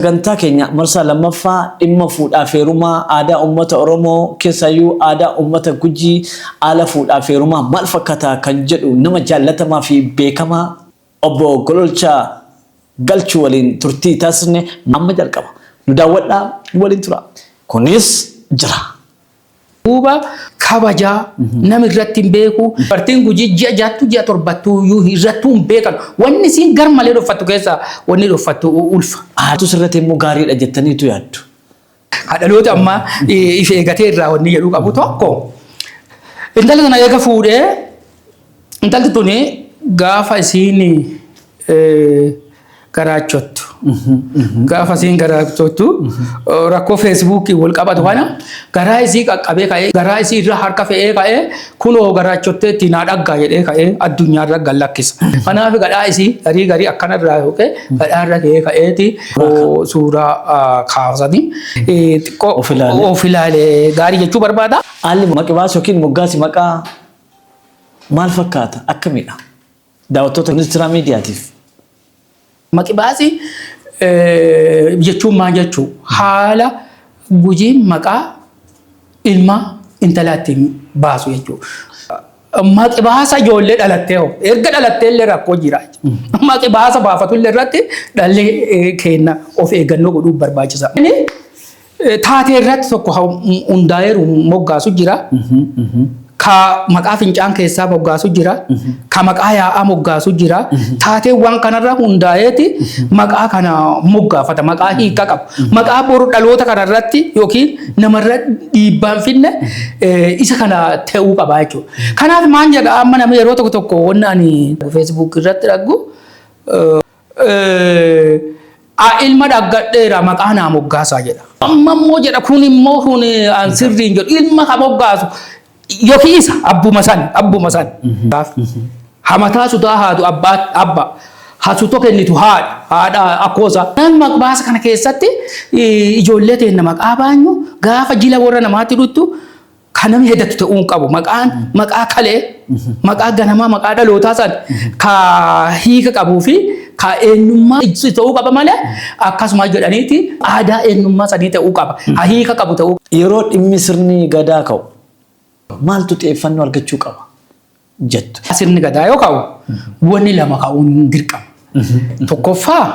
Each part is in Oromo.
Sagantaa keenya marsaa lammaffaa dhimma fuudhaa fi heerumaa aadaa uummata Oromoo keessayyuu aadaa uummata Gujii haala fuudhaa fi heerumaa maal fakkaata kan jedhu nama jaallatamaa fi beekamaa obbo Gololchaa Galchuu waliin turtii taasisne amma jalqaba. Nu daawwadhaa waliin tura. Kunis jira. Uba kabaja nam irratti beeku partiin Gujii ji'a jaattu ji'a torbattu irratti beekan wanni siin gar malee dhoffattu keessa wanni dhoffattu ulfa. Haatu sirratti immoo gaariidha jettaniitu yaaddu. Dhaloota amma ife eegatee irraa wanni jedhu qabu tokko intalli kana eega fuudhee intalli tuni gaafa isiin garaachottu. Gaafa siin garaachottu rakkoo feesbuukii wal qabatu kana garaa isii qaqqabee ka'ee garaa isii irra harka fe'ee ka'ee kunoo garaachottee itti naa dhaggaa jedhee ka'ee addunyaarra gallakkisa. Kanaaf gadhaa isii garii akkanarraa yookiin gadhaarra ka'eeti suuraa kaasanii xiqqoo of ilaalee gaarii jechuu barbaada. Haalli maqibaas yookiin moggaasi maqaa maal fakkaata akkamidha? Daawwattoota ministeera miidiyaatiif. Maqibaasi jechuun maal jechuu haala Gujiin maqaa ilma intalaatti baasu jechuudha. Maqibaasa ijoollee dhalattee hoo erga dhalattee illee rakkoo jira. Maqibaasa baafatu illee irratti dhalli kenna of eeggannoo godhuu barbaachisa. Taatee irratti tokko hundaa'eeru moggaasu jira. Ka maqaa fincaan keessaa moggaasu jira. Ka maqaa yaa'aa moggaasu jira. Taateewwan kanarra hundaa'eeti maqaa kana moggaafata. Maqaa hiika qabu. Maqaa boru dhaloota kanarratti yookiin namarra dhiibbaan finne isa kana ta'uu qaba jechuudha. Kanaaf maal jedha amma nama yeroo tokko wanni ani Facebook irratti dhaggu ilma dhaggadheera maqaa naa moggaasaa jedha. Amma immoo jedha kun immoo kun sirriin jedhu ilma ka moggaasu. Yookiis abbuma san hamataa sutaa haatu abba hasuto kennitu haadha akkoosa. Maqbaasa kana keessatti ijoollee teenya maqaa baanyu gaafa jila warra namaatti dhuttu kan namni heddatu ta'uu qabu. Maqaa kalee maqaa ganamaa maqaa dhalootaa san ka hiika qabuu fi ka eenyummaa ta'uu qaba malee akkasuma jedhaniiti aadaa eenyummaa sanii ta'uu qaba. Hiika qabu ta'uu. Yeroo dhimmi sirni gadaa ka'u. Maaltu xiyyeeffannoo argachuu qaba jettu. Sirni gadaa yoo ka'u wanni lama ka'uun dirqama. Tokkoffaa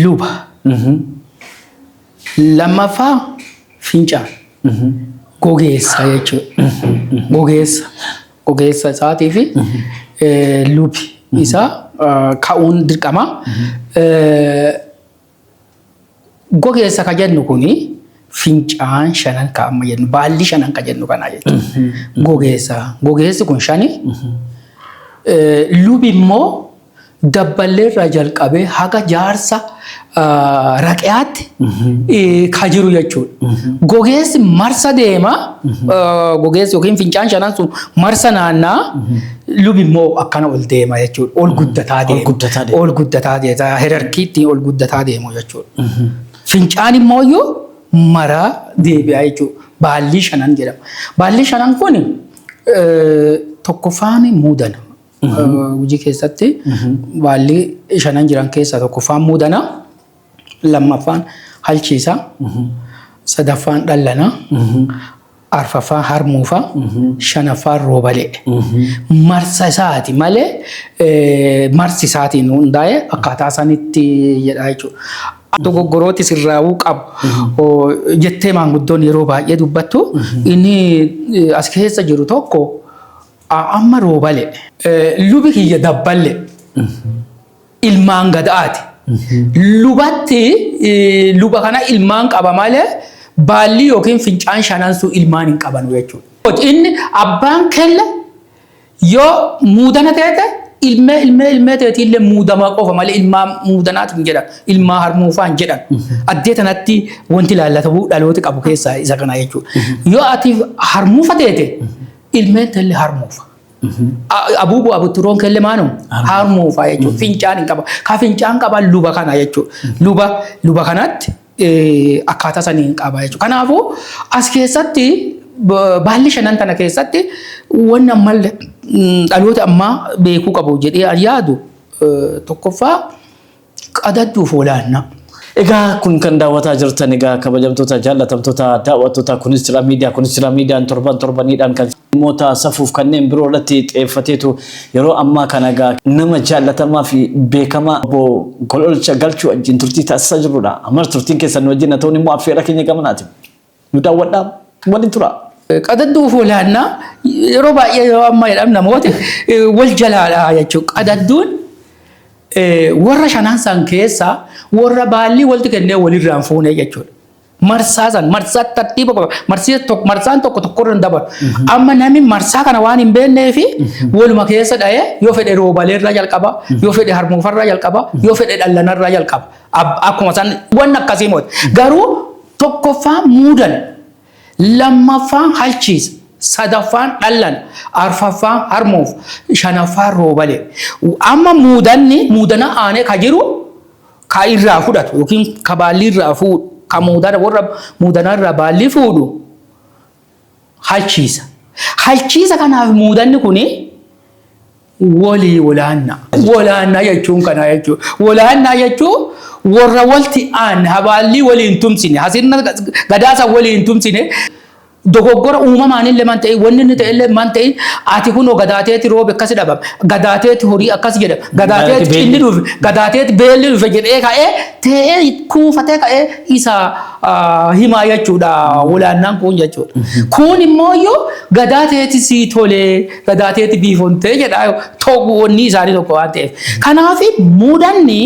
luba. Lammaffaa fincaan. Gogeessa jechuudha. Gogeessa isaatii fi lubi isaa ka'uun dirqama. Gogeessa ka jennu kuni fincaan shanan ka amma jennu baalli shanan ka jennu kana jechuudha. Gogeessi kun shani lubi immoo dabballeerraa jalqabee haga jaarsa raqeyaatti ka jiru jechuudha. Gogeessi marsa deema gogeessi yookiin fincaan shanan sun marsa naannaa lubi immoo akkana ol deema jechuudha. Ol guddataa deema. Herarkiitti ol guddataa deemu jechuudha. Fincaan immoo iyyuu mara deebi'aa jechuudha. Baalli shanan jedhama. Baalli shanan kun tokkoffaan muudana. Gujii keessatti baalli shanan jiran keessaa tokkoffaan muudana. Lammaffaan halchiisa. Sadaffaan dhallana. Arfaffaan harmuufa. Shanaffaan roobalee. Marsa isaati malee marsi isaatiin hundaa'e akkaataa sanitti jedha jechuudha. Dogoggorooti sirraa'uu qabu jettee maanguddoon yeroo baay'ee dubbattu inni as keessa jiru tokko amma roobale lubi kiyya dabballe ilmaan gadaati lubatti luba kana ilmaan qaba malee baalli yookiin fincaan shanan sun ilmaan hin qabanu jechuudha. Inni abbaan kella yoo muudana ta'e ilmee teetiillee muudama qofa malee ilmaa muudanaatu hin jedhan ilmaa harmuufaan jedhan addee tanatti wanti ilaallatamu dhaloota qabu keessaa isa kana jechuudha. Yoo ati harmuufa teete ilmeen teellee harmuufa. Abuubu abutturoon kelle maanu harmuufa jechuudha. Fincaan hin qaba. Ka fincaan qaba luba kana jechuudha. Luba kanatti akkaataa sanii hin qaba jechuudha. Kanaafuu as keessatti baalli shanan tana keessatti wanni ammallee dhaloota ammaa beekuu qabu jedhee yaadu tokkoffaa qadadduuf olaannaa. Egaa kun kan daawwataa jirtan egaa kabajamtoota jaallatamtoota daawwattoota kunis jira miidiyaan torbaniidhaan kan dhimmoota safuuf kanneen biroo irratti xiyyeeffateetu yeroo ammaa kana egaa nama jaallatamaa fi beekamaa obbo Gololcha Galchuu wajjin turtii taasisaa jirudha. Ammas turtiin keessan wajjin ta'uun immoo affeera keenya gamanaati. Nu daawwadhaa waliin tura. Qadadduuf olaannaa yeroo baay'ee yeroo ammaa jedhamu namooti wal jalaadha jechuudha. Qadadduun warra shanan san keessa warra baalli walitti kennee walirraan fuunee jechuudha. Marsaa tartiiba qaba. Marsaan tokko irra hin dabalu. Amma namni marsaa kana waan hin beeknee fi waluma keessa dha'ee yoo fedhe roobaleerraa jalqaba, yoo fedhe harmuufarraa jalqaba, yoo fedhe dhallanarraa jalqaba. Akkuma san waan akkasii mooti. Garuu tokkoffaan muudan, lammaffaan halchiisa. Sadaffaan dhallan, arfaffaan harmuuf, shanaffaan roobale. Amma muudana aanee ka jiru ka irraa fudhatu yookiin ka baalli irraa fuudhu ka warra muudanarraa baalli fuudhu halchiisa. Halchiisa kanaaf muudanni kuni walii walaannaa. Walaannaa jechuun kana jechuudha. Walaannaa jechuun warra walti aanne habaalli waliin tumsine hasirna gadaasa waliin tumsine. Dogoggora uumamaan illee man ta'e wanni inni ta'e illee man ta'e ati kun gadaateeti roobe akkas dhabam gadaateeti horii akkas jedham gadaateeti inni dhufe gadaateeti beelli dhufe jedhee ka'ee ta'ee kuufatee ka'ee isa himaa jechuudha walaannaan kun jechuudha. Kun immoo yoo gadaateeti sii tolee gadaateeti biifontee jedha ta'u wanni isaanii tokko waan ta'eef. Kanaaf muudanni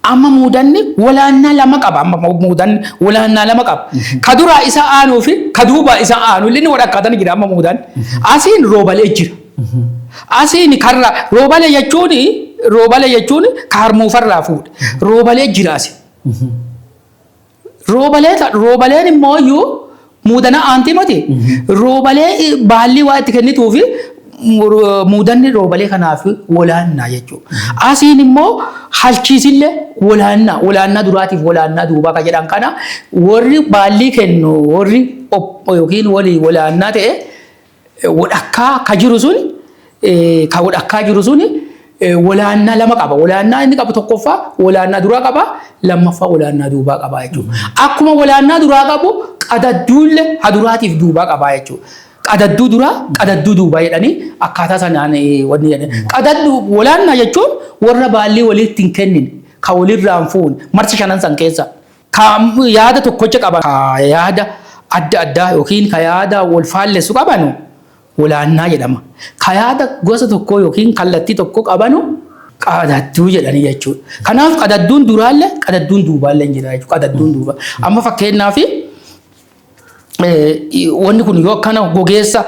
amma muudanni walaannaa lama qaba. Amma muudanni walaannaa lama qaba. Ka duraa isa aanuu fi ka duubaa isa aanu inni wal akkaatan jira. Amma muudanni asiin roobalee jira. Asiin karra roobalee jechuun ka harmuufarraa fuudhe. Roobalee jira asiin. Roobaleen immoo iyyuu muudana aantii miti. Roobalee baalli waa itti kennituufi muudanni roobalee kanaaf walaannaa jechuudha. Asiin immoo halchiisillee walaannaa duraatiif walaannaa duubaa ka jedhan kana warri baalli kennu warri yookiin walii walaannaa ta'e wadhakkaa ka jiru suni walaannaa lama qaba. Walaannaa inni qabu tokkoffaa walaannaa duraa qaba, lammaffaa walaannaa duubaa qaba jechuudha. Akkuma walaannaa duraa qabu qadadduullee haduraatiif duubaa qaba jechuudha. Qadadduu duraa qadadduu duubaa jedhanii akkaataa sanaan wanni jedhan. Qadadduu walaannaa jechuun warra baalli walitti hin kennine ka walirraan fuune marsa shanan san keessa ka yaada tokkocha qaban ka yaada adda addaa yookiin ka yaada wal faallessu qabanu walaannaa jedhama. Ka yaada gosa tokkoo yookiin kallattii tokko qabanu qadadduu jedhanii jechuudha. Kanaaf qadadduun duraallee qadadduun duubaallee jira jechuudha. Qadadduun duubaa. Amma fakkeenyaaf wanni kun yoo kana gogeessa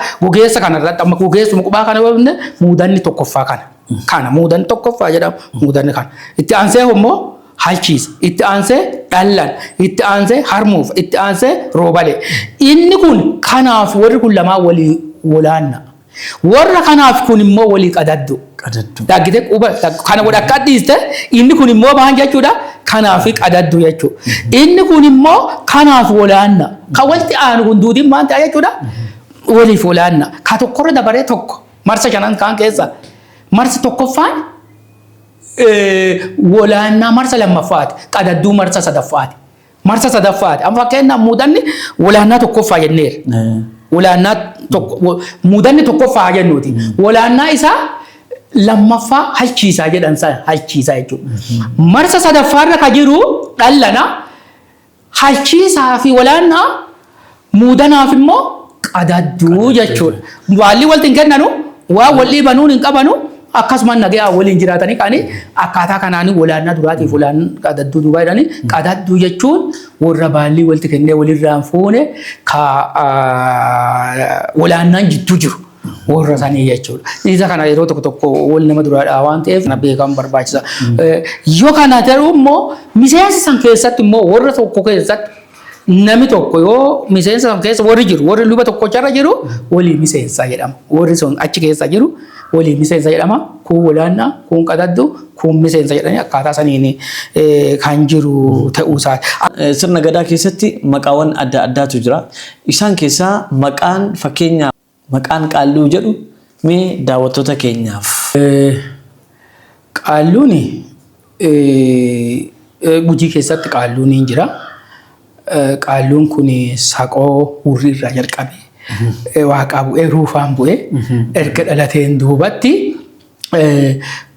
kana irratti amma gogeessuma qubaa kana yoo muudanni tokkoffaa kana muudanni tokkoffaa jedhama muudanni kana itti aansee immoo halchiisa itti aansee dhallan itti aansee harmuuf itti aansee roobale inni kun kanaaf warri kun lamaa walii walaanna warra kanaaf kun immoo walii qadaddu daggite quba kana godha akka dhiiste inni kun immoo maal jechuudha kanaaf qadaddu jechuudha inni kun immoo kanaaf walaanna ka walti aanu kun duudin maal ta'e jechuudha waliif walaanna ka tokkorra dabaree tokko marsa shanan kaan keessa marsi tokkoffaan walaannaa marsa lammaffaati qadadduu marsa sadaffaati amma fakkeenyaaf muudanni walaannaa tokkoffaa jenneera walaannaa muudanni tokkoffaa jennuuti walaannaa isaa lammaffaa halchiisaa jedhan sana halchiisaa jechuudha marsa sadaffaarra ka jiru dhallana halchiisaa fi walaannaa muudanaaf immoo qadadduu jechuudha waalli waltiin kennanu waa wal dhiibanuun hin qabanu akkasuma nagaa waliin jiraatanii qaanii akkaataa kanaan walaannaa duraatiif walaannaa qadadduu duubaa jedhanii qadadduu jechuun warra baalli walti kennee walirraan fuune ka walaannaan jidduu jiru warra sanii jechuudha. Isa kana yeroo tokko wal nama duraadhaa waan ta'eef na beekamu barbaachisa. Yoo kana ta'u immoo miseensa san keessatti immoo warra tokko keessatti nami tokko yoo miseensa san keessa warri jiru warri luba tokkocharra jiru walii miseensa jedhama. Warri sun achi keessa jiru walii miseensa jedhama. Kun walaannaa kun qadaddu kun miseensa jedhanii akkaataa saniin kan jiru ta'uu isaati. Sirna gadaa keessatti maqaawwan adda addaatu jira. Isaan keessaa maqaan fakkeenyaaf maqaan qaalluu jedhu mee daawwattoota keenyaaf. Qaalluun Gujii keessatti qaalluun ni jira. Qaalluun kun saqoo hurrii irraa jalqabe. Waaqaa bu'ee ruufaan bu'ee erga dhalateen duubatti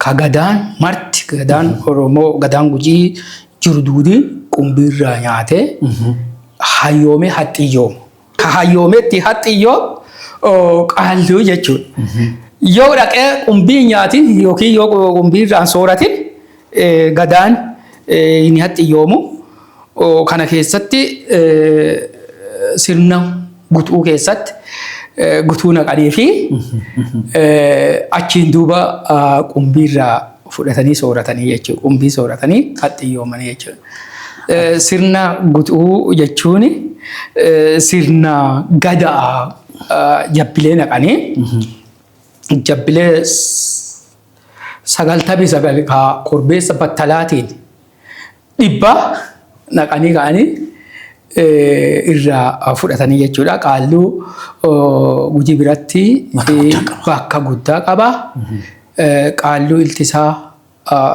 ka gadaan marti gadaan Oromoo gadaan Gujii jiru duudiin qumbii irraa nyaatee hayyoomee haxxiyyoomu. Ka hayyoomeetti haxxiyyoo qaalluu jechuudha. Yoo dhaqee qumbii nyaatin yookiin yoo qumbii irraan sooratin gadaan ni haxxiyyoomu. Kana keessatti sirna gutuu keessatti gutuu naqanii fi achiin duuba qumbii irraa fudhatanii sooratanii jechuudha. Qumbii sooratanii haxxiyyoomanii jechuudha. Sirna gutuu jechuun sirna gadaa jabbilee naqanii jabbilee 99 korbeessa battalaatiin 100 naqanii ka'anii irraa fudhatanii jechuudha. Qaalluu Gujii biratti bakka guddaa qaba. Qaalluu iltisaa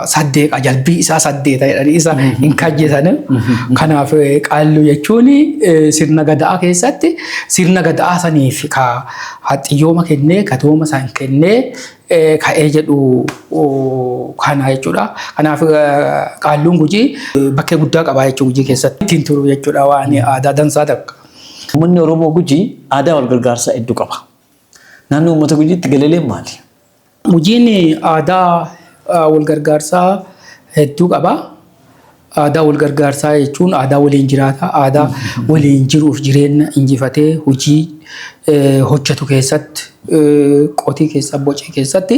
saddeeqa jalbii isaa saddeeta jedhanii isa hin kajjetan. Kanaaf qaalluu jechuun sirna gadaa keessatti sirna gadaa saniif ka haxxiyyooma kennee gatooma san kennee ka'ee jedhu kana jechuudha. Kanaaf qaalluun Gujii bakkee guddaa qaba jechuudha Gujii keessatti ittiin turu jechuudha waan aadaa dansaa takka. Uummanni Oromoo Gujii aadaa wal gargaarsaa hedduu qaba. Naannoo uummata Gujiitti geleleen maali? Gujiin aadaa wal gargaarsaa hedduu qaba. Aadaa wal gargaarsaa jechuun aadaa waliin jiraata. Aadaa waliin jiruuf jireenya injifatee hojii hojjetu keessatti qotii keessa bocii keessatti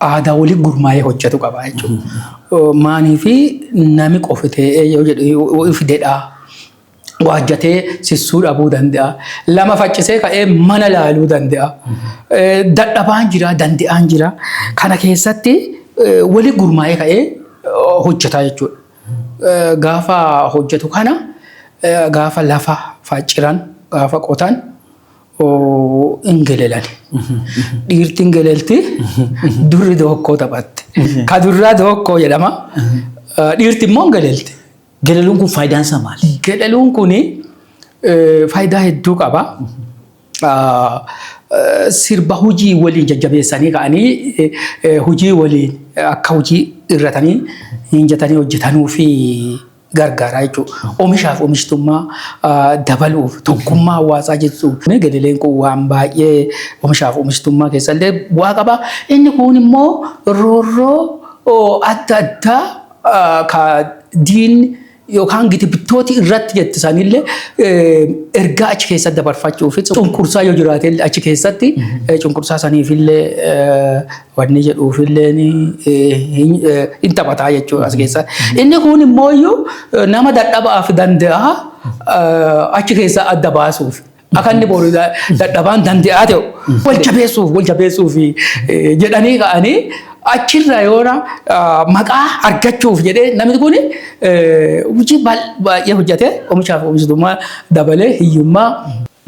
aadaa waliin gurmaa'ee hojjetu qaba jechuudha. Maanii fi nami qofitee yoo jedhu fideedhaa. Waajjatee sissuu dhabuu danda'a. Lama faccisee ka'ee mana laaluu danda'a. Dadhabaan jira, danda'aan jira. Kana keessatti walii gurmaa'ee ka'ee hojjeta jechuudha. Gaafa hojjetu kana gaafa lafa facciran gaafa qotan hin gelelan. Dhiirti hin gelelti durri dookkoo taphatte. Ka durraa dookkoo jedhama. Dhiirti immoo hin gelelti. Geleluun kun faayidaan isaa maali? Geleluun kun faayidaa hedduu qaba. Sirba hojii waliin jajjabeessanii ka'anii hojii waliin akka hojii irratanii hinjatanii hojjetanuu fi gargaara jechuudha. Oomishaaf oomishtummaa dabaluuf tokkummaa hawaasaa jechuudha. Geleleen kun waan baay'ee oomishaaf oomishtummaa keessallee bu'aa qaba. Inni kun immoo roorroo adda addaa ka diin yookaan gitibitooti irratti jettisanillee ergaa achi keessatti dabarfachuu fi cunqursaa yoo jiraate achi keessatti cunqursaa saniifillee wanni jedhuufillee hin taphataa jechuudha as keessa. Inni kun immoo nama dadhabaaf danda'a achi keessaa adda baasuuf. Akka inni boru dadhabaan danda'aa ta'u wal jabeessuuf jedhanii ka'anii achirraa yoona maqaa argachuuf jedhee namni kun hojii baay'ee hojjetee oomishaaf oomishtummaa dabalee hiyyummaa.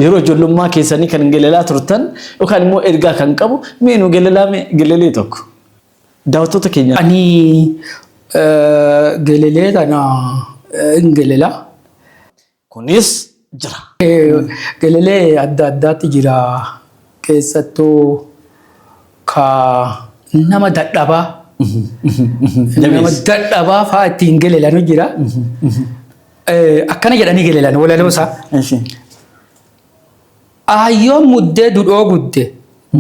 Yeroo ijoollummaa keessanii kan gelelaa turtan yookaan immoo ergaa kan qabu meenuu gelelee tokko daawwattoota keenya. Ani gelelee kana hin gelelaa. Kunis jira. Gelelee adda addaatti jira keessattuu ka nama dadhabaa fa'aa ittiin gelelanu jira. Akkana jedhanii gelelan walaloosaa. Ayyoon muddee dudhoo gudde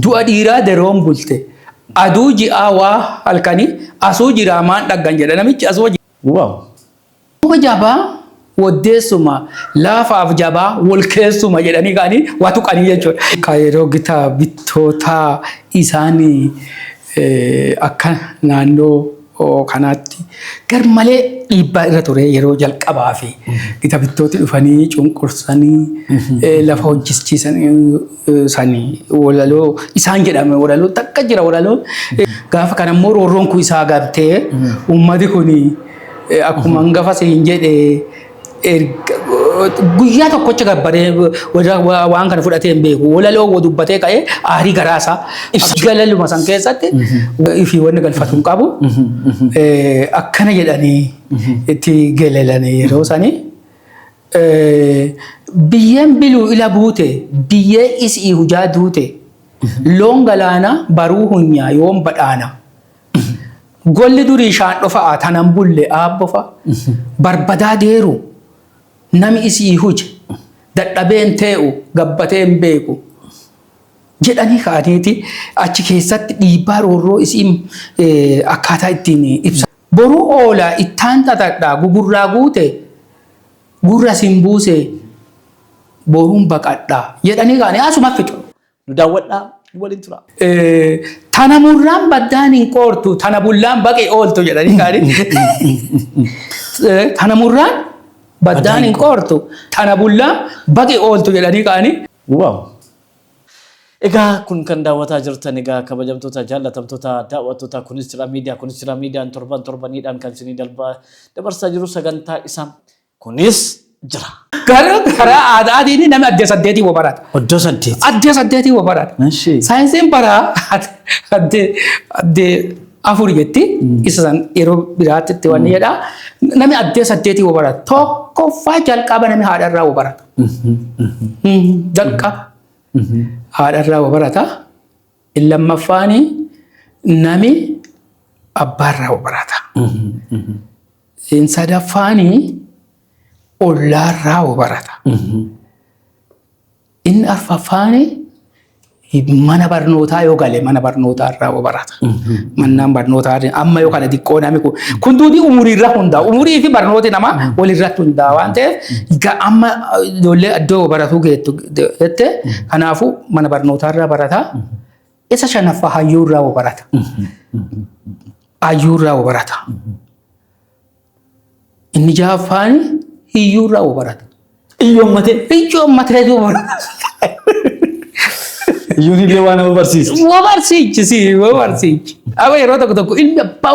du'a dhiiraa daroon bulte aduu ji'aa waa halkanii asuu jiraa maan dhaggan jedha namichi asuu jabaa waddeessuma laafaaf jabaa wal keessuma jedhanii ka'anii waa tuqanii jechuudha. Ka yeroo gitaa bittootaa isaanii akka naannoo kanaatti garmalee dhiibbaa irra ture yeroo jalqabaa fi gita bittooti dhufanii cunqursanii lafa hojjechiisanii walaloo isaan jedhame walaloo takka jira walaloo gaafa kana immoo roorroon kun isaa gabtee uummati kun akkuma hangafa siin jedhee guyyaa tokkocha gabbaree waan kana fudhatee hin beeku walaloo dubbatee ka'ee aarii garaasaa galaluma san keessatti ifii wanni galfatu hin qabu akkana jedhanii itti galalanii yeroo sanii biyyeen biluu ila buute biyyee isii hujaa duute loon galaana baruu hunyaa yoon badhaana golli durii shaan dhofaa tanan bulle aabbofa barbadaa deeru nami isii huje dadhabeen tee'u gabbateen beeku jedhanii ka'aniiti achi keessatti dhiibbaa roorroo isiin akkaataa ittiin ibsa. Boruu oolaa ittaan xaxadhaa gugurraa guute gurra sin buuse boruun baqadhaa jedhanii ka'anii asuma fixu. Nu daawwadhaa waliin tura. Tana murraan baddaan hin qoortu tana bullaan baqee ooltu jedhanii ka'anii. Tana murraan baddaan hin qoortu tana bullaan baqee ooltu jedhanii ka'anii. Waaw. Egaa kun kan daawwataa jirtan egaa kabajamtoota jaallatamtoota daawwattoota kunis jira miidiyaan torbaniidhaan kan isinii dabarsaa jiru sagantaa isaa kunis jira. Karaa aadaatiin namni adda saddeetii wa barata. Adda saddeetii wa barata. Saayinsiin baraa adda afur jetti isa san yeroo biraatti itti waan jedhaa namni adda saddeetii wa barata. Tokkoffaa jalqaba namni haadharraa wa barata. Jalqaba. Haadharraa wa barata. Lammaffaan nami abbaarraa wa barata. Sadaffaan ollaarraa wa barata. Inni arfaffaan mana barnootaa yoo gale mana barnootaarraa wa barata. Mannaan barnootaa amma yoo kana xiqqoo nami kun duudii umuriirra hundaa umurii fi barnooti namaa walirratti hundaa waan ta'eef amma ijoollee iddoo baratuu jette kanaafuu mana barnootaarraa barata. Isa shanaffaa hayyuurraa wa barata. Hayyuurraa wa barata. Inni ja'affaan hiyyuurraa wa barata. Iyyoommatee duuba barata. Iyyuun illee waan nama barsiisa. Wa barsiichi. Amma yeroo tokko tokko ilmi abbaa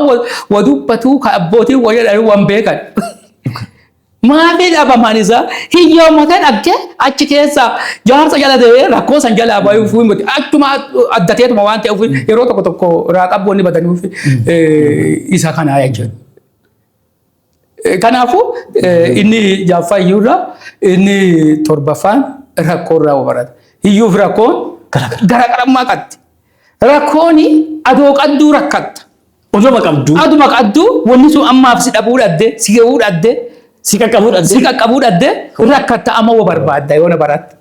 wa dubbatuu ka abbootiin wa jedhanii waan beekan. Maafii dhabamaan isaa hiyyoommatee dhagge achi keessa jaarsa jala ta'ee rakkoo san jalaa baay'ee fuudhuu miti. Achuma addateetuma waan ta'eef yeroo tokko tokko raaqabboonni badaniif isa kanaa jechuudha. Kanaafuu inni ja'affaa hiyyuurraa inni torbaffaan rakkoorraa wa barata. Hiyyuuf rakkoon garagarammaa qabdi. Rakkooni adoo qadduu rakkatta. Aduma qadduu wanni sun ammaaf si dhabuu dhadde si ga'uu dhadde si qaqqabuu dhadde rakkatta amma wa barbaadda yoo na baratte.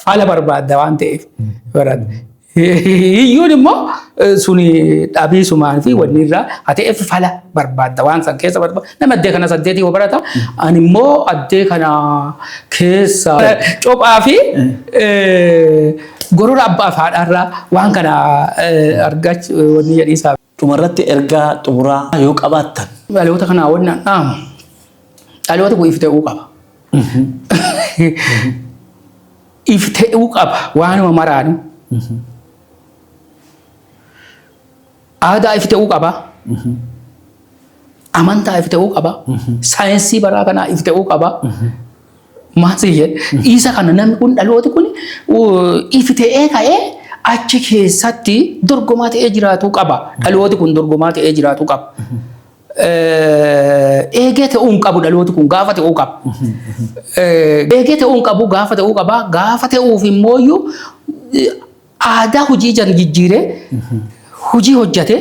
Faala barbaadda waan ta'eef baratte. Hiyyuun immoo suni dhabii sumaan fi wanni irraa haa ta'eef faala barbaadda waan san keessa barbaadda. Nama addee kana saddeetii wa barata. Ani immoo addee kana keessa cophaa fi gorora abbaa fi haadhaarraa waan kana argachuu wanni jedhiisaa. Dhumarratti ergaa xumuraa yoo qabaattan. Dhaloota kanaa wannaan dhaamu. Dhaloota kun ifta'uu qaba. Ifta'uu qaba waanuma maraanu. Aadaa ifta'uu qaba. Amantaa ifta'uu qaba. Saayinsii baraa kanaa ifta'uu qaba. Maasii isa kana namni kun dhalooti kun ifta'ee ka'ee achi keessatti dorgomaa ta'ee jiraatu qaba. Dhalooti kun dorgomaa ta'ee jiraatu qaba. Eegee ta'uu hin qabu dhalooti kun gaafa ta'uu qaba. Eegee ta'uu hin qabu gaafa ta'uu qaba. Gaafa ta'uuf immoo aadaa hojii jan jijjiiree hojii hojjate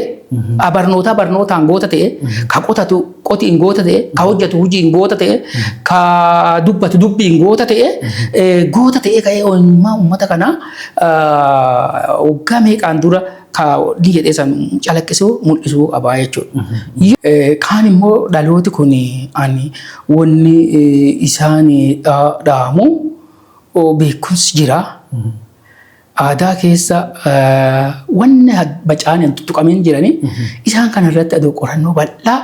barnootaan goota ta'e ka qotatu qotiin goota ta'e ka hojjatu hojiin goota ta'e ka dubbatu dubbiin goota ta'e ka'ee uummata kana waggaa meeqaan dura ka ni jedhee san calaqqisuu mul'isuu qabaa jechuudha. Kaan immoo dhalooti kun wanni isaan dhaamu beekumsi jira. Aadaa keessa wanni bacaan hin tuttuqamin jiranii isaan kana irratti adoo qorannoo bal'aa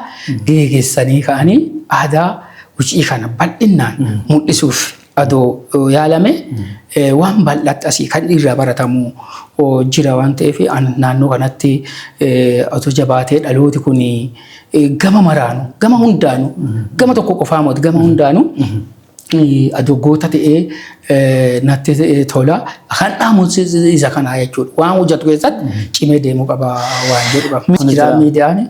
geggeessanii ka'anii aadaa hojii kana bal'inaan mul'isuuf adoo yaalame waan bal'aatti asii kan irraa baratamu jira waan ta'eef naannoo kanatti otoo jabaatee dhalooti kun gama maraanu gama hundaanu gama tokko qofaa miti gama hundaanu adogoota ta'ee natti tola kan dhaamuun isa kana jechuudha. Waan hojjetu keessatti cimee deemuu qaba waan jedhudha. Jira miidiyaan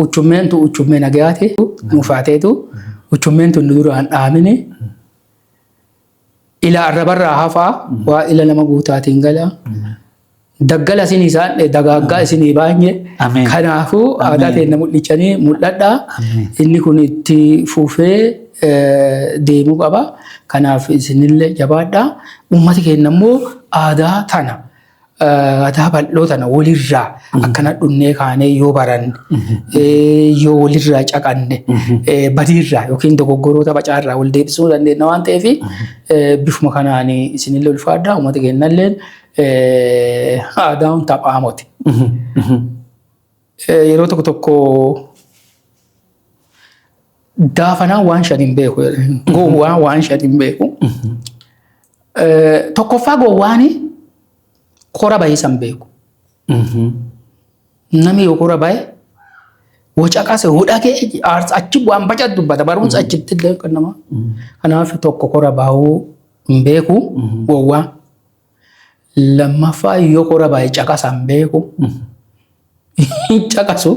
uchummeen nagaate mufaateetu uchummeen tun duraan dhaamine ila arrabarraa hafaa waa ila nama guutaatiin gala. Daggala isin isaan dagaaggaa isinii baay'ee kanaafuu aadaa ta'e mul'ichanii mul'adha. Inni kun itti fufee deemuu qaba. Kanaaf isinillee jabaadha. Uummati keenya immoo aadaa tana aadaa bal'oo tana walirraa akkana dhunnee kaanee yoo baranne yoo walirraa caqanne badiirraa yookiin dogoggoroota bacaarraa wal deebisuu dandeenya waan ta'eef bifuma kanaan isinillee ulfaadha. Uummati keenyallee aadaan taphaa moti. Yeroo tokko tokko daafanaa waan shan hin beeku. Gowwaa waan shan hin beeku. Tokkoffaa gowwaani kora bahee san beeku. Namni yoo kora bahee wacaqase hodhagee achi waan baca dubbata barumsa achitti illee kan nama. Kanaaf tokko kora bahuu hin beeku gowwaa. Lammaffaa yoo kora bahee caqasan beeku. Caqasu.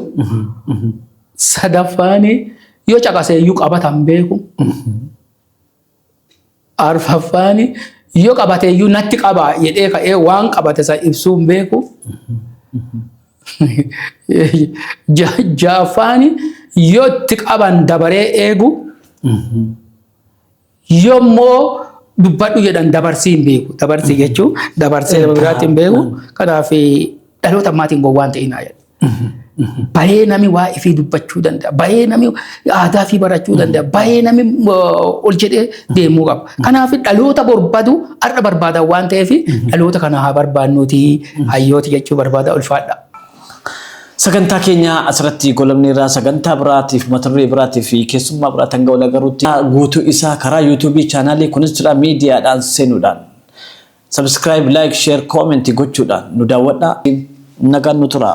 Sadaffaani yoo caqasee iyyuu qabatan beeku. Arfaffaani yoo qabate iyyuu natti qaba jedhee ka'ee waan qabate isa ibsuu hin beeku. Ja'affaani yoo itti qaban dabaree eegu. Yoommoo dubbadhu jedhan dabarsii hin beeku. Dabarsii jechuun dabarsee nama biraatti hin beeku. Kanaaf dhaloota ammaatiin gowwaan ta'inaa jedha. Bahee nami waa ifii dubbachuu danda'a. Bahee nami aadaa fi barachuu danda'a. Bahee nami ol jedhee deemuu qaba. Kanaaf dhaloota barbaadu har'a barbaadan waan ta'eef dhaloota kana haa barbaannuuti hayyooti jechuu barbaada ulfaadha. Sagantaa keenya asirratti golamni irraa sagantaa biraatiif mata duree biraatiif keessummaa biraa hanga wal agaruutti guutuu isaa karaa yuutuubii chaanaalii kunis jira miidiyaadhaan seenuudhaan subscribe like share comment gochuudhaan nu daawwadhaa nagaan nu tura.